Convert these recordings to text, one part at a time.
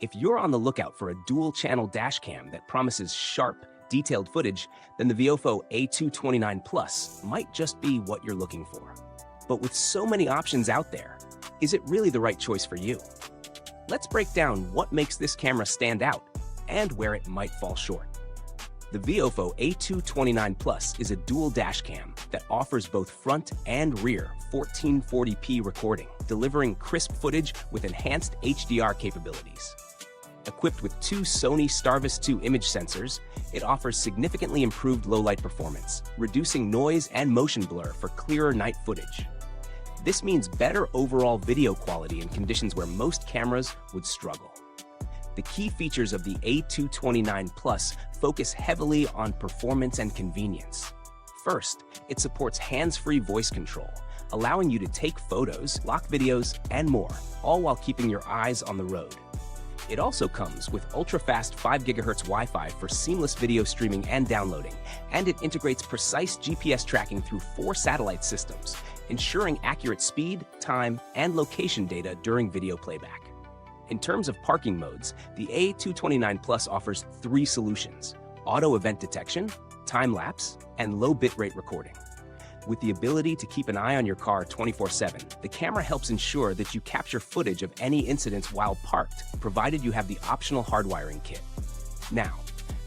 If you're on the lookout for a dual-channel dashcam that promises sharp, detailed footage, then the VIOFO A229 Plus might just be what you're looking for. But with so many options out there, is it really the right choice for you? Let's break down what makes this camera stand out and where it might fall short. The VIOFO A229 Plus is a dual dashcam that offers both front and rear 1440p recording, delivering crisp footage with enhanced HDR capabilities. Equipped with two Sony STARVIS 2 image sensors, it offers significantly improved low-light performance, reducing noise and motion blur for clearer night footage. This means better overall video quality in conditions where most cameras would struggle. The key features of the A229 Plus focus heavily on performance and convenience. First, it supports hands-free voice control, allowing you to take photos, lock videos, and more, all while keeping your eyes on the road. It also comes with ultra-fast 5 GHz Wi-Fi for seamless video streaming and downloading, and it integrates precise GPS tracking through 4 satellite systems, ensuring accurate speed, time, and location data during video playback. In terms of parking modes, the A229 Plus offers 3 solutions: auto event detection, time-lapse, and low bitrate recording. With the ability to keep an eye on your car 24/7, the camera helps ensure that you capture footage of any incidents while parked, provided you have the optional hardwiring kit. Now,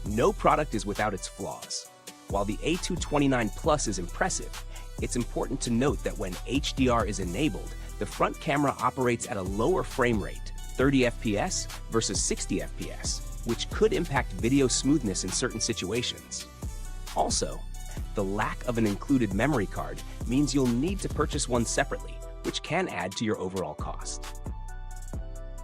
no product is without its flaws. While the A229 Plus is impressive, it's important to note that when HDR is enabled, the front camera operates at a lower frame rate, 30 FPS versus 60 FPS, which could impact video smoothness in certain situations. Also, the lack of an included memory card means you'll need to purchase one separately, which can add to your overall cost.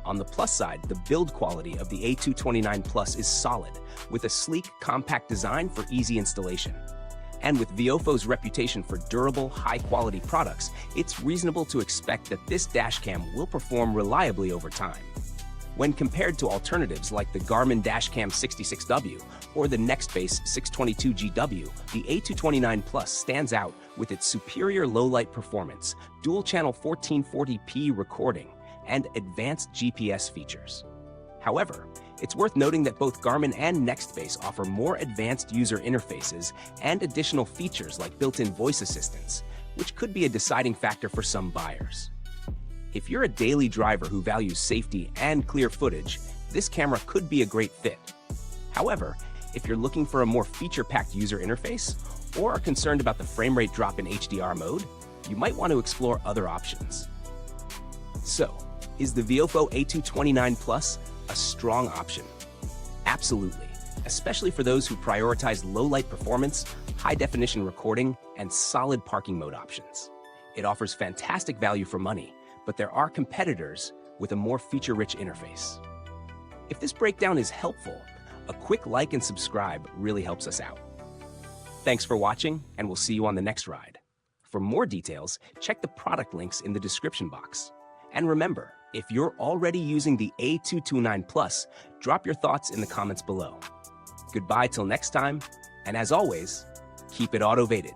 On the plus side, the build quality of the A229 Plus is solid, with a sleek, compact design for easy installation. And with VIOFO's reputation for durable, high-quality products, it's reasonable to expect that this dashcam will perform reliably over time. When compared to alternatives like the Garmin Dashcam 66W or the Nextbase 622GW, the A229 Plus stands out with its superior low-light performance, dual-channel 1440p recording, and advanced GPS features. However, it's worth noting that both Garmin and Nextbase offer more advanced user interfaces and additional features like built-in voice assistance, which could be a deciding factor for some buyers. If you're a daily driver who values safety and clear footage, this camera could be a great fit. However, if you're looking for a more feature-packed user interface or are concerned about the frame rate drop in HDR mode, you might want to explore other options. So, is the VIOFO A229 Plus a strong option? Absolutely, especially for those who prioritize low-light performance, high-definition recording, and solid parking mode options. It offers fantastic value for money, but there are competitors with a more feature-rich interface. If this breakdown is helpful, a quick like and subscribe really helps us out. Thanks for watching, and we'll see you on the next ride. For more details, check the product links in the description box. And remember, if you're already using the A229 Plus, drop your thoughts in the comments below. Goodbye till next time, and as always, keep it autovated.